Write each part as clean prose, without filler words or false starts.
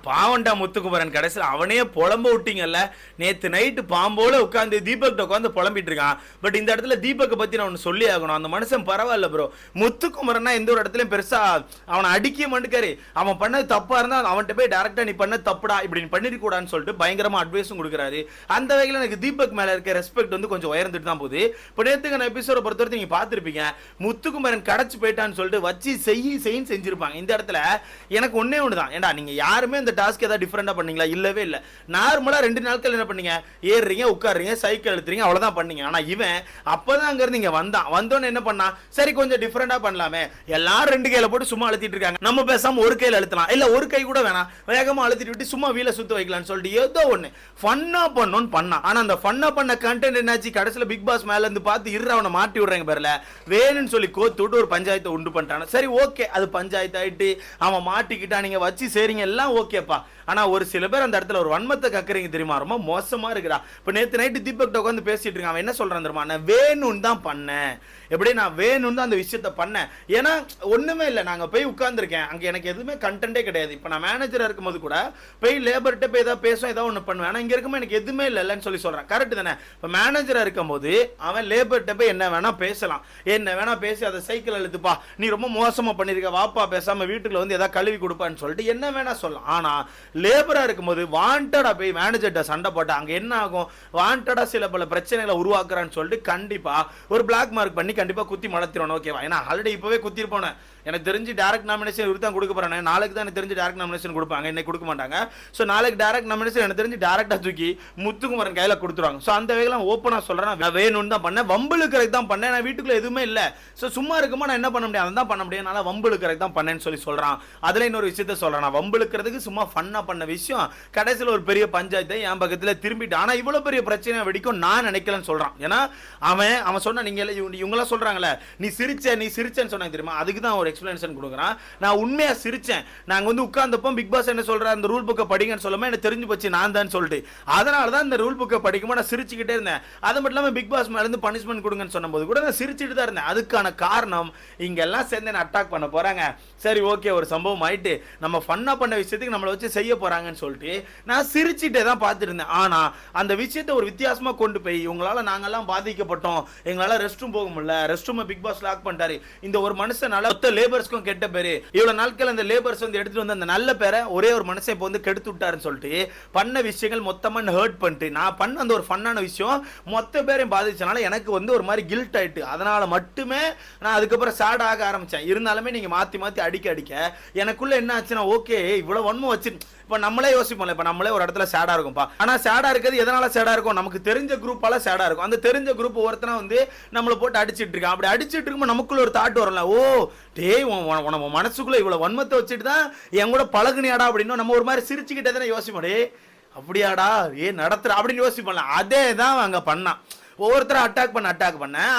பாவண்டா முத்துக்குமரன் கடைசியில் அவனே புலம்ப விட்டீங்கல்ல. நேற்று நைட்டு பாம்போல உட்காந்து தீபக் உட்காந்து புலம்பிட்டு இருக்கான். பட் இந்த இடத்துல தீபக்கை பத்தி நான் ஒன்று சொல்லி ஆகணும். அந்த மனுஷன் பரவாயில்ல ப்ரோ. முத்துக்குமரன்னா எந்த ஒரு இடத்துலையும் பெருசா அவனை அடிக்க மாட்டேக்காரு. அவன் பண்ணது தப்பா இருந்தா அவன்கிட்ட போய் டேரக்டா நீ பண்ண தப்புடா இப்படின்னு பண்ணிருக்கூடான்னு சொல்லிட்டு பயங்கரமா அட்வைஸும் கொடுக்குறாரு. அந்த வகையில் எனக்கு தீபக் மேல இருக்க ரெஸ்பெக்ட் வந்து கொஞ்சம் உயர்ந்துட்டு தான் போகுது. இப்போ நேற்றுக்கான எபிசோட பொறுத்தவரைக்கும் நீங்க பார்த்துருப்பீங்க. முத்துக்குமரன் கடைச்சு போயிட்டான்னு சொல்லிட்டு வச்சு செய்யின்னு செஞ்சிருப்பாங்க. இந்த இடத்துல எனக்கு ஒன்னே ஒன்று தான். ஏண்டா நீங்க யாருமே இந்த டாஸ்க் ஏதாவது டிஃபரெண்டா பண்ணீங்களா? இல்லவே இல்ல. நார்மலா 2 நாட்கள் என்ன பண்ணீங்க? ஏறுறீங்க, உட்காருறீங்க, சைக்கிள் எடுத்துறீங்க, அவ்வளவுதான் பண்ணீங்க. ஆனா இவன் அப்பதான் அங்க இருந்து இங்க வந்தோன்னு என்ன பண்ணா, சரி கொஞ்சம் டிஃபரெண்டா பண்ணலாமே. எல்லாரும் 2 கையில போட்டு சும்மா அழுத்திட்டு இருக்காங்க. நம்ம பேசாம ஒரு கையில அழுத்தலாம், இல்ல ஒரு கை கூட வேணாம், வேகமா அழுத்திட்டு விட்டு சும்மா வீல சுத்த வைக்கலாம்னு சொல்லிட்டு ஏதோ ஒண்ணு ஃபன்னா பண்ணணும்னு பண்ணா. ஆனா அந்த ஃபன்னா பண்ண கண்டென்ட் என்னாச்சு? கடைசியில பிக் பாஸ் மேல இருந்து பார்த்து அவனை மாட்டி விடுறாங்க பேர்ல வேணும்னு சொல்லி கோத்து விட்டு ஒரு பஞ்சாயத்தை உண்டு பண்ணிட்டான். சரி ஓகே, அது பஞ்சாயத்து ஆயிட்டு அவன் மாட்டிக்கிட்டா, நீங்க வச்சு சரிங்க எல்லாம் ஓகேப்பா. ஆனா ஒரு சில பேர் அந்த இடத்துல ஒரு வன்மத்தை கக்குறீங்க தெரியுமா? ரொம்ப மோசமா இருக்குடா. இப்ப நேத்து நைட்டு தீபக் உட்காந்து பேசிட்டு இருக்கான். அவன் என்ன சொல்றான் தெரியுமா? நான் வேணும்னு தான் பண்ணேன். எப்படி நான் வேணும்னு தான் அந்த விஷயத்த பண்ணேன். ஏன்னா ஒண்ணுமே இல்லை, நாங்க போய் உட்கார்ந்துருக்கேன், அங்க எனக்கு எதுவுமே கண்டென்ட்டே கிடையாது. இப்ப நான் மேனேஜரா இருக்கும்போது கூட போய் லேபர்கிட்ட போய் ஏதாவது பேசும், ஏதாவது ஒன்று பண்ணுவேன். ஆனா இங்க இருக்கும்போது எனக்கு எதுவுமே இல்லைன்னு சொல்லி சொல்றேன். கரெக்ட் தானே? இப்ப மேனேஜரா இருக்கும்போது அவன் லேபர்கிட்ட போய் என்ன வேணா பேசலாம், என்ன வேணா பேசி அதை சைக்கிள் எழுத்துப்பா, நீ ரொம்ப மோசமா பண்ணிருக்க, வாப்பா பேசாம வீட்டுக்குள்ள வந்து ஏதாவது கழுவி கொடுப்பான்னு சொல்லிட்டு என்ன வேணா சொல்லலாம். ஆனா லேபரா இருக்கும்போது வாண்டடா போய் மேனேஜர்ட்ட சண்டை போட்டா அங்க என்ன ஆகும்? வாண்டடா சில பல பிரச்சனைகளை உருவாக்குறான்னு சொல்லிட்டு கண்டிப்பா ஒரு பிளாக் மார்க் பண்ணி கண்டிப்பா குத்தி மலத்திரணும். ஓகேவா? ஏன்னா ஆல்ரெடி இப்பவே குத்திருப்போன. எனக்கு தெரிஞ்சு டைரக்ட் நாமினேஷன் இவரு தான் கொடுக்க போறானே. நாளைக்கு தான் எனக்கு தெரிஞ்சு டைரக்ட் நாமினேஷன் கொடுப்பாங்க, இன்னைக்கு கொடுக்க மாட்டாங்க. ஸோ நாளைக்கு டைரக்ட் நாமினேஷன் எனக்கு தெரிஞ்சு டைரக்டா தூக்கி முத்துக்குமரன் கையில கொடுத்துருவாங்க. ஸோ அந்த வகையில் ஓப்பனா சொல்றேன், நான் வேணும்னு தான் பண்ணேன், வம்புலுக்கு தான் பண்ணேன். நான் வீட்டுக்குள்ள எதுவுமே இல்லை. ஸோ சும்மா இருக்குமா நான் என்ன பண்ண முடியும்? அதான் பண்ண முடியும். நான் வம்புலுக்கு தான் பண்ணேன்னு சொல்லி சொல்றான். அதுல இன்னொரு விஷயத்த சொல்றேன், நான் வம்புலுக்கிறதுக்கு சும்மா ஃபன்னா பண்ண விஷயம் கடைசியில் ஒரு பெரிய பஞ்சாயத்தை என் பக்கத்தில் திரும்பிட்டு. ஆனா இவ்வளவு பெரிய பிரச்சனை வெடிக்கும் நான் நினைக்கலன்னு சொல்றான். ஏன்னா அவன் சொன்ன நீங்க இவங்களாம் சொல்றாங்களே நீ சிரிச்சேன்னு சொன்னாங்க தெரியுமா? அதுக்கு தான் ஒரு எக்ஸ்பிளனேஷன் கொடுக்குறான். நான் உண்மையா சிரிச்சேன். நாங்க வந்து உட்கார்ந்தப்போ பிக் பாஸ் என்ன சொல்ற அந்த ரூல் புக்கை படிங்கன்னு சொல்லாம எனக்கு தெரிஞ்சு போச்சு நான் தான் சொல்லிட்டு, அதனால தான் இந்த ரூல் புக்கை படிக்கும்போது நான் சிரிச்சுக்கிட்டே இருந்தேன். அது மட்டும் இல்லாம பிக் பாஸ் மேல இருந்து பனிஷ்மெண்ட் கொடுங்கன்னு சொன்னபோது கூட நான் சிரிச்சுட்டு தான் இருந்தேன். அதுக்கான காரணம் இங்க எல்லாம் சேர்ந்து என்ன அட்டாக் பண்ண போறாங்க. சரி ஓகே, ஒரு சம்பவம் ஆயிட்டு நம்ம ஃபன்னா பண்ண விஷயத்துக்கு நம்மளை வச்சு செய்ய போறாங்கன்னு சொல்லிட்டு நான் சிரிச்சுட்டே தான் பார்த்துட்டு இருந்தேன். ஆனா அந்த விஷயத்தை ஒரு வித்தியாசமா கொண்டு போய் இவங்களால நாங்கெல்லாம் பாதிக்கப்பட்டோம், எங்களால ரெஸ்ட் ரூம் போக முடியல, rest room Bigg Boss lock பண்ணிட்டாரு, இந்த ஒரு மனுஷனால மொத்த லேபர்ஸ்க்கும் கெட்ட பேரு, இவ்வளவு நாட்கள் அந்த லேபர்ஸ் வந்து எடுத்துட்டு வந்து அந்த நல்ல பேரை ஒரே ஒரு மனுஷன் இப்போ வந்து கெடுத்து விட்டாருன்னு சொல்லிட்டு பண்ண விஷயங்கள் மொத்தமா ஹர்ட் பண்ணிட்டு நான் பண்ண அந்த ஒரு ஃபன்னான விஷயம் மொத்த பேரையும் பாதிச்சனால எனக்கு வந்து ஒரு மாதிரி கில்ட் ஆயிட்டு, அதனால மட்டுமே நான் அதுக்கப்புறம் சேட் ஆக ஆரம்பிச்சேன். இருந்தாலுமே நீங்க மாத்தி மாத்தி அடிக்க எனக்குள்ள என்ன ஆச்சுன்னா, ஓகே இவ்வளவு வன்மம் வச்சு இப்ப நம்மளே யோசிப்போம், இப்ப நம்மளே ஒரு இடத்துல சேடா இருக்கும்பா. ஆனா சேடா இருக்கிறது எதனால சேடா இருக்கும்? நமக்கு தெரிஞ்ச குரூப்பால சேடா இருக்கும். அந்த தெரிஞ்ச குரூப் ஒருத்தனா வந்து நம்மள போட்டு அடிச்சிட்டு இருக்கான். அப்படி அடிச்சிட்டு இருக்கும்போது நமக்குள்ள ஒரு தாட் வரல, ஓ டேய் உன் மனசுக்குள்ள இவ்வளவு வன்மத்தை வச்சுட்டு தான் என் கூட பழகுனியாடா அப்படின்னு நம்ம ஒரு மாதிரி சிரிச்சுக்கிட்டே தானே யோசிப்போம். டே அப்படியாடா நடத்துற அப்படின்னு யோசிப்போம்ல. அதே தான் அங்க பண்ணான். ஒவ்வொருத்தரை அட்டாக் பண்ண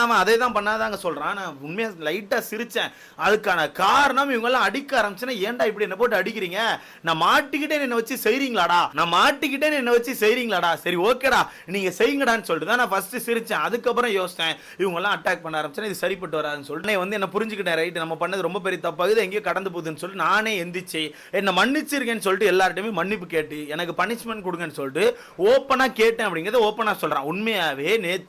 அவன் அதே தான் பண்ணாதாங்க சொல்றான். நான் உண்மையா லைட்டா சிரிச்சேன். அதுக்கான காரணம் இவங்க எல்லாம் அடிக்க ஆரம்பிச்சுன்னா, ஏன்டா இப்படி என்ன போட்டு அடிக்கிறீங்க, நான் மாட்டிக்கிட்டே என்ன வச்சு செய்றீங்களாடா, சரி ஓகேடா நீங்க செய்யுங்கடான்னு சொல்லிட்டு தான் நான் ஃபர்ஸ்ட் சிரிச்சேன். அதுக்கப்புறம் யோசிச்சேன் இவங்க எல்லாம் அட்டாக் பண்ண ஆரம்பிச்சேன், இது சரிப்பட்டு வராதுன்னு சொல்லிட்டு வந்து என்ன புரிஞ்சுக்கிட்டேன். ரைட், நம்ம பண்ணது ரொம்ப பெரிய தப்பாகுது, எங்கேயோ கடந்து போகுதுன்னு சொல்லிட்டு நானே எந்திரிச்சு என்ன மன்னிச்சிருக்கேன்னு சொல்லிட்டு எல்லார்ட்டையுமே மன்னிப்பு கேட்டு எனக்கு பனிஷ்மெண்ட் கொடுங்கன்னு சொல்லிட்டு ஓப்பனா கேட்டேன். அப்படிங்கிறத ஓப்பனா சொல்றான். உண்மையாவே நேத்து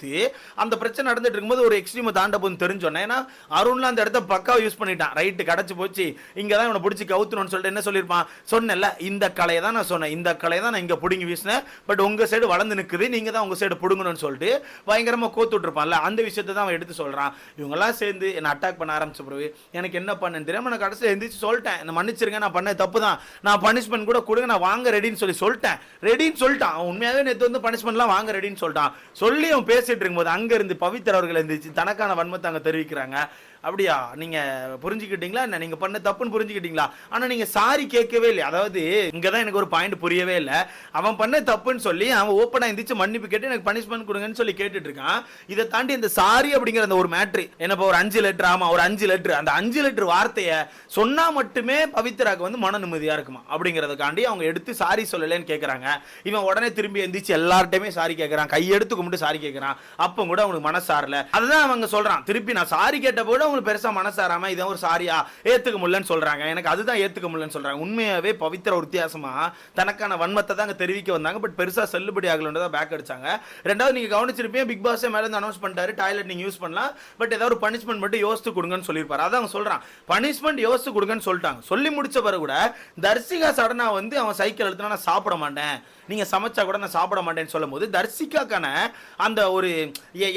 அந்த பிரச்சனை நடந்துட்டு இருக்கும்போது ஒரு எக்ஸ்ட்ரீம் தாண்ட போது தெரிஞ்சோன்னே, ஏன்னா அருண்ல அந்த இடத்த பக்காவா யூஸ் பண்ணிட்டான். ரைட்டு கடைச்சு போச்சு, இங்க தான் இவனை பிடிச்சி கவுத்தணும்னு சொல்லிட்டு என்ன சொல்லியிருப்பான், சொன்னேன்ல இந்த கலையை தான் நான் சொன்னேன், இந்த கலையை தான் நான் இங்க பிடுங்கி வீசினேன், பட் உங்க சைடு வளர்ந்து நிற்குது, நீங்க தான் உங்க சைடு பிடுங்கணும்னு சொல்லிட்டு பயங்கரமா கோத்துட்டு இருப்பான்ல. அந்த விஷயத்தை தான் அவன் எடுத்து சொல்றான். இவங்கெல்லாம் சேர்ந்து என்ன அட்டாக் பண்ண ஆரம்பிச்ச பிறகு எனக்கு என்ன பண்ணேன்னு தெரியாம நான் கடைசியில் எந்திரிச்சு சொல்லிட்டேன், என்ன மன்னிச்சிருங்க, நான் பண்ண தப்பு தான், நான் பனிஷ்மெண்ட் கூட கொடுங்க, நான் வாங்க ரெடின்னு சொல்லிட்டான். உண்மையாவே நேற்று வந்து பனிஷ்மெண்ட்லாம் வாங்க ரெடின்னு சொல்லிட்டான். சொல்லி அவன் பேசிட்டு இருக்கும்போது அங்க இருந்து பவித்ரா அவர்கள் இருந்துச்சு தனக்கான வன்மத்தை அங்க தெரிவிக்கிறாங்க. அப்படியா நீங்க புரிஞ்சுக்கிட்டீங்களா, என்ன நீங்க பண்ண தப்புன்னு புரிஞ்சுக்கிட்டீங்களா, ஆனா நீங்க சாரி கேட்கவே இல்லை. அதாவது இங்கதான் எனக்கு ஒரு பாயிண்ட் புரியவே இல்லை. அவன் பண்ண தப்புன்னு சொல்லி அவன் ஓப்பனா எந்திரிச்சு மன்னிப்பு கேட்டு எனக்கு பனிஷ்மெண்ட் கொடுங்கன்னு சொல்லி கேட்டுட்டு இருக்கான். இதை தாண்டி இந்த சாரி அப்படிங்கிற அந்த ஒரு மேட்ரு என்ன, ஒரு 5 லெட்டர், ஆமா ஒரு 5 லெட்டர், அந்த 5 லெட்டர் வார்த்தையை சொன்னா மட்டுமே பவித்ராக்கு வந்து மன நிம்மதியா இருக்குமா அப்படிங்கறதுக்காண்டி அவங்க எடுத்து சாரி சொல்லலன்னு கேட்கறாங்க. இவன் உடனே திரும்பி எந்திரிச்சு எல்லார்ட்டையுமே சாரி கேட்கறான், கையெடுத்து கும்பிட்டு சாரி கேட்கறான். அப்ப கூட அவனுக்கு மனசாரல. அதுதான் அவங்க சொல்றான், திருப்பி நான் சாரி கேட்ட போது உங்களுக்கு பெருசா மனசாராம இதை ஒரு சாரியா ஏத்துக்க முடியலன்னு சொல்றாங்க. எனக்கு அதுதான் ஏத்துக்க முடியலன்னு சொல்றாங்க. உண்மையாவே பவித்ரா ஒரு வித்தியாசமா தனக்கான வன்மத்தை தான் தெரிவிக்க வந்தாங்க. பட் பெருசா செல்லுபடி ஆகலன்றதா பேக் அடிச்சாங்க. ரெண்டாவது நீங்க கவனிச்சிருப்பீங்க, பிக் பாஸ் மேல இருந்து அனௌன்ஸ் பண்ணிட்டாரு டாய்லெட் நீங்க யூஸ் பண்ணலாம், பட் ஏதாவது ஒரு பனிஷ்மெண்ட் மட்டும் யோசித்து கொடுங்கன்னு சொல்லியிருப்பாரு. அதான் அவங்க சொல்றான், பனிஷ்மெண்ட் யோசித்து கொடுங்கன்னு சொல்லிட்டாங்க. சொல்லி முடிச்ச பிறகு கூட தர்சிகா சடனா வந்து அவன் சைக்கிள் எடுத்துனா நான் சாப்பிட மாட்டேன், நீங்க சமைச்சா கூட நான் சாப்பிட மாட்டேன்னு சொல்லும் போது தர்சிகாக்கான அந்த ஒரு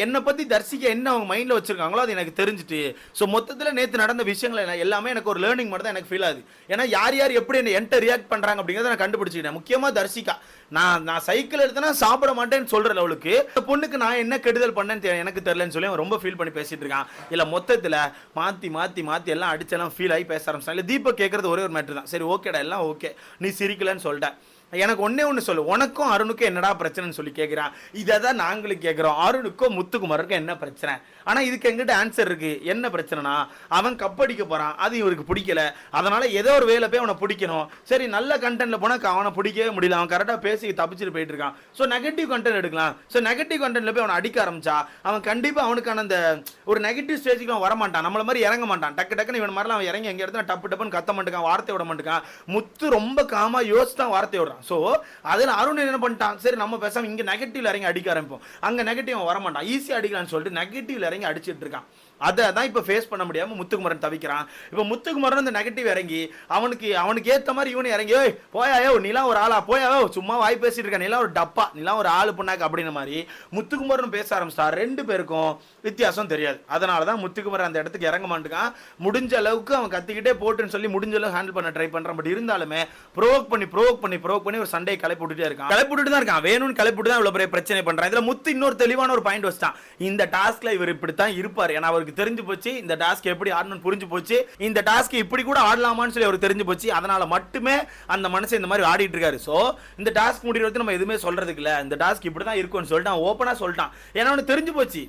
என்னை பத்தி தர்சிகா என்ன அவங்க மைண்ட்ல வச்சிருக்காங்களோ அது எனக்கு தெரிஞ்சுட்டு, ஸோ மொத்தத்தில் நேற்று நடந்த விஷயங்கள் எல்லாமே எனக்கு ஒரு லேர்னிங் மட்டும் தான் எனக்கு ஃபீல் ஆகுது. ஏன்னா யார் யார் எப்படி என்ன ரியாக்ட் பண்றாங்க அப்படிங்கிறத நான் கண்டுபிடிச்சிக்கிட்டேன். முக்கியமா தர்சிகா, நான் சைக்கிள் எடுத்தனா சாப்பிட மாட்டேன்னு சொல்ற லெவலுக்கு இந்த பொண்ணுக்கு நான் என்ன கெடுதல் பண்ணேன்னு எனக்கு தெரியலன்னு சொல்லி அவன் ரொம்ப ஃபீல் பண்ணி பேசிட்டு இருக்கான். இல்ல மொத்தத்தில் மாத்தி மாத்தி மாத்தி எல்லாம் அடிச்செல்லாம் ஃபீல் ஆகி பேச ஆரம்பிச்சாங்க. இல்லை தீபக் கேட்கறது ஒரே ஒரு மேட்டர் தான், சரி ஓகேடா எல்லாம் ஓகே, நீ சிரிக்கலன்னு சொல்லிட்டேன், எனக்கு ஒன்னே ஒன்று சொல்லு, உனக்கும் அருணுக்கும் என்னடா பிரச்சனைன்னு சொல்லி கேட்குறான். இதை தான் நாங்களும் கேட்குறோம், அருணுக்கும் முத்துக்குமாருக்கும் என்ன பிரச்சனை? ஆனால் இதுக்கு எங்கிட்ட ஆன்சர் இருக்கு. என்ன பிரச்சனைனா, அவன் கப்படிக்க போறான், அது இவருக்கு பிடிக்கல, அதனால ஏதோ ஒரு வேலை போய் அவனை பிடிக்கணும். சரி நல்ல கண்டென்ட்ல போனால் அவனை பிடிக்கவே முடியல, அவன் கரெக்டாக பேசி தப்பிச்சுட்டு போயிட்டு இருக்கான். ஸோ நெகட்டிவ் கண்டென்ட் எடுக்கலாம். ஸோ நெகட்டிவ் கண்டென்ட்ல போய் அவனை அடிக்க ஆரம்பிச்சா அவன் கண்டிப்பாக அவனுக்கான அந்த ஒரு நெகட்டிவ் ஸ்டேஜுக்கு அவன் வரமாட்டான், நம்மள மாதிரி இறங்க மாட்டான். டக்கு டக்குன்னு இவன் மாதிரிலாம் அவன் இறங்கி எங்கே இடத்துல டப்பு டப்புன்னு கத்த மாட்டேக்கான், வார்த்தை விட மாட்டேக்கான். முத்து ரொம்ப காமா யோசிச்சு தான் வார்த்தை விடுறான். ஸோ அதில் அருண் என்ன பண்ணிட்டான், சரி நம்ம பேசாம இங்கே நெகட்டிவ்ல இறங்கி அடிக்க ஆரம்பிப்போம், அங்கே நெகட்டிவ் வரமாட்டான், ஈஸியாக அடிக்கலாம்னு சொல்லிட்டு நெகட்டிவ்ல இறங்கி அடிச்சிட்டு இருக்கான். அதை தான் இப்போ ஃபேஸ் பண்ண முடியாமல் முத்துக்குமரன் தவிக்கிறான். இப்போ முத்துக்குமரன் அந்த நெகட்டிவ் இறங்கி அவனுக்கு ஏற்ற மாதிரி இவனு இறங்கி, ஓய் போயாயோ நீலாம் ஒரு ஆளா, போயாவோ சும்மா வாய் பேசிட்டு இருக்க, நீலாம் ஒரு டப்பா, நீலாம் ஒரு ஆளு புண்ணாக்கு அப்படின்ற மாதிரி முத்துக்குமரன் பேச ஆரம்பிச்சா. ரெண்டு பேருக்கும் வித்தியாசம் தெரியாது. அதனால தான் முத்துக்குமரன் அந்த இடத்துக்கு இறங்க மாட்டேங்கான். முடிஞ்ச அளவுக்கு அவன் கத்திக்கிட்டே போட்டுன்னு சொல்லி முடிஞ்ச அளவுக்கு ஹேண்டில் பண்ண ட்ரை பண்றான். பட் இருந்தாலுமே ப்ரோவோக் பண்ணி ஒரு சண்டை கிளப்பிட்டு இருக்கான். கிளப்பிட்டு தான் இருக்கான், வேணும்னு கிளப்பிட்டு தான் இவ்வளவு பெரிய பிரச்சனை பண்றான். இதுல முத்து இன்னொரு தெளிவான ஒரு பாயிண்ட் வச்சான், இந்த டாஸ்க்ல இவர் இப்படித்தான் இருப்பார், ஏன்னா அவருக்கு தெரிஞ்சு போச்சு இந்த டாஸ்க் எப்படி ஆடணும்னு புரிஞ்சு போச்சு, இந்த டாஸ்க் இப்படி கூட ஆடலாமான்னு சொல்லி அவருக்கு தெரிஞ்சு போச்சு. அதனால மட்டுமே அந்த மனுஷன் இந்த மாதிரி ஆடிட்டு இருக்காரு. சோ இந்த டாஸ்க் முடியறது நம்ம எதுவுமே சொல்றதுக்கு இல்ல, இந்த டாஸ்க் இப்படி தான் இருக்கும்னு சொல்லிட்டு அவன் ஓப்பனா சொல்லிட்டான். ஏன்னா அவனுக்கு தெரிஞ்சு போச்சு,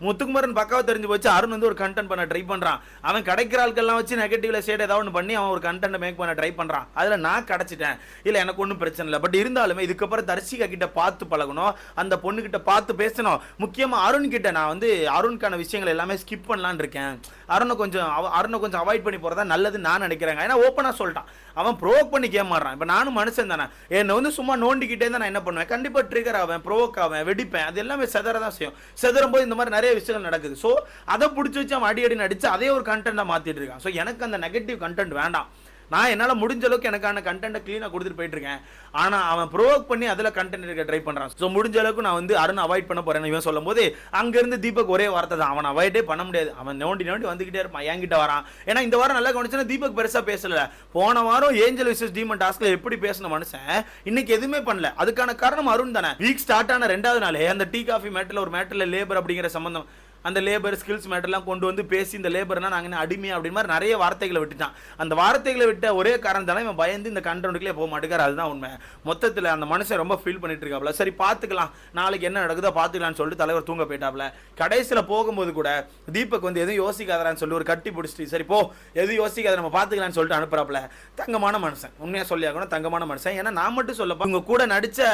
முத்துக்குமரன் பக்காவா தெரிஞ்சு போச்சு, அருண் வந்து ஒரு கண்டென்ட் பண்ண ட்ரை பண்றான். அவன் கிடைக்கிற ஆட்கள்லாம் வச்சு நெகட்டிவ்ல ஷேட் ஏதாவது ஒன்று பண்ணி அவன் ஒரு கண்டென்ட் மேக் பண்ண ட்ரை பண்றான். அதுல நான் கிடைச்சிட்டேன், இல்ல எனக்கு ஒன்றும் பிரச்சனை இல்லை. பட் இருந்தாலுமே இதுக்கப்புறம் தர்ஷிகா கிட்ட பார்த்து பழகணும், அந்த பொண்ணு கிட்ட பார்த்து பேசணும். முக்கியமா அருண் கிட்ட நான் வந்து அருணுக்கான விஷயங்கள் எல்லாமே ஸ்கிப் பண்ணலான்னு இருக்கேன், அருணை கொஞ்சம் அவாய்ட் பண்ணி போறதா நல்லதுன்னு நான் நினைக்கிறேன். ஏன்னா ஓப்பனா சொல்லிட்டான், அவன் ப்ரோவோக் பண்ணி கேம் ஆடுறான். இப்போ நானும் மனுஷன் தானே, என்னை வந்து சும்மா நோண்டிக்கிட்டே தான் நான் என்ன பண்ணுவேன், கண்டிப்பா ட்ரிகர் ஆவேன், ப்ரோவோக் ஆவேன், வெடிப்பேன், அது எல்லாமே செதறதான் செய்யும். செதறும் போது இந்த மாதிரி நிறைய விஷயங்கள் நடக்குது. ஸோ அதை பிடிச்சி வச்சு அவன் அடி நடிச்சு அதே ஒரு கண்டென்ட்டை மாத்திட்டு இருக்கான். ஸோ எனக்கு அந்த நெகட்டிவ் கண்டென்ட் வேண்டாம், நான் என்னால் முடிஞ்ச அளவுக்கு எனக்கான கண்டென்ட்டை க்ளீனாக கொடுத்துட்டு போயிட்டு இருக்கேன். ஆனால் அவன் ப்ரோவோக் பண்ணி அதில் கண்டென்ட் இருக்க ட்ரை பண்ணுறான். ஸோ முடிஞ்ச அளவுக்கு நான் வந்து அருண் அவாய்ட் பண்ண போறேன்னு இவன் சொல்லும் போது அங்கேருந்து தீபக் ஒரே வார்த்தை தான், அவன் அவாய்டே பண்ண முடியாது, அவன் நோண்டி வந்துகிட்டே இருப்பான், என்கிட்ட வரான். ஏன்னா இந்த வாரம் நல்லா கவனிச்சுன்னா தீபக் பெருசாக பேசல. போன வாரம் ஏஞ்சல் விசஸ் டீமன் டாஸ்க்ல எப்படி பேசின மனுஷன் இன்னைக்கு எதுவுமே பண்ணல. அதுக்கான காரணம் அருண் தானே. வீக் ஸ்டார்ட் ஆன 2வது நாளே அந்த டீ காஃபி மேட்டர்ல ஒரு மேட்டர்ல லேபர் அப்படிங்கிற சம்பந்தம், அந்த லேபர் ஸ்கில்ஸ் மேட்டர்லாம் கொண்டு வந்து பேசி இந்த லேபர்னா நாங்கள் அடிமை அப்படி மாதிரி நிறைய வார்த்தைகளை விட்டுட்டான். அந்த வார்த்தைகளை விட்ட ஒரே காரணத்தால இவன் பயந்து இந்த கண்டென்ட்குள்ளே போக மாட்டேங்கிறார். அதுதான் உண்மை. மொத்தத்தில் அந்த மனுஷன் ரொம்ப ஃபீல் பண்ணிட்டு இருக்காப்ல. சரி பார்த்துக்கலாம், நாளைக்கு என்ன நடக்குதோ பார்த்துக்கலாம்னு சொல்லிட்டு தலைவர் தூங்க போயிட்டாப்ல. கடைசியில் போகும்போது கூட தீபக் வந்து எதுவும் யோசிக்காதான்னு சொல்லி ஒரு கட்டி பிடிச்சிட்டு சரி போ எதுவும் யோசிக்காத நம்ம பார்த்துக்கலாம்னு சொல்லிட்டு அனுப்புறாப்ல. தங்கமான மனுஷன், உண்மையாக சொல்லியாகணும், தங்கமான மனுஷன். ஏன்னா நான் மட்டும் சொல்லப்போ உங்க கூட நடித்த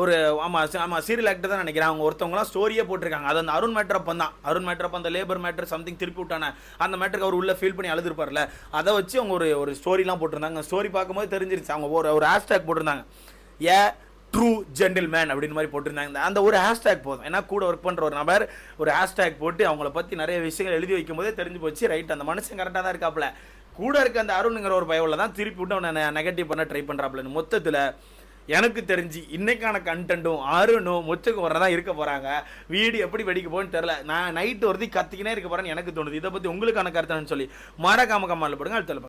ஒரு ஆமாம் சீரியல் ஆக்டர் தான் நினைக்கிறேன், அவங்க ஒருத்தவங்களாம் ஸ்டோரியே போட்டிருக்காங்க. அது அந்த அருண் மேட்டர் தான், அருண் மேட்டர் அந்த லேபர் மேட்டர் சம்திங் திருப்பி விட்டானே அந்த மேட்டருக்கு அவர் உள்ள ஃபீல் பண்ணி அழுதுருப்பார்ல, அதை வச்சு அவங்க ஒரு ஸ்டோரிலாம் போட்டிருந்தாங்க. ஸ்டோரி பார்க்கும்போது தெரிஞ்சிருச்சு, அவங்க ஒரு ஹேஷ்டேக் போட்டிருந்தாங்க, ஏ ட்ரூ ஜென்டில்மேன் அப்படின்னு மாதிரி போட்டிருந்தாங்க. அந்த ஒரு ஹேஷ்டேக் போதும். ஏன்னா கூட ஒர்க் பண்ணுற ஒரு நபர் ஒரு ஹேஷ்டேக் போட்டு அவங்கள பற்றி நிறைய விஷயங்கள் எழுதி வைக்கும் போதே தெரிஞ்சு போச்சு, ரைட் அந்த மனுஷன் கரெக்டாக தான் இருக்காப்புல. கூட இருக்க அந்த அருணுங்கிற ஒரு பயவில் தான் திருப்பி விட்டு அவனை நெகட்டிவ் பண்ண ட்ரை பண்ணுறாப்புலன்னு. மொத்தத்தில் எனக்கு தெரிஞ்சு இன்னைக்கான கண்டென்ட்டும் அருணும் முத்துக்குமரன் தான் இருக்க போறாங்க. வீடு எப்படி வெடிக்க போன்னு தெரியல. நான் நைட்டு ஒருத்தி கத்திக்கினே இருக்க போறேன்னு எனக்கு தோணுது. இதை பத்தி உங்களுக்கான கருத்துன்னு சொல்லி மறக்காம கமெண்ட்ல போடுங்க. அடுத்த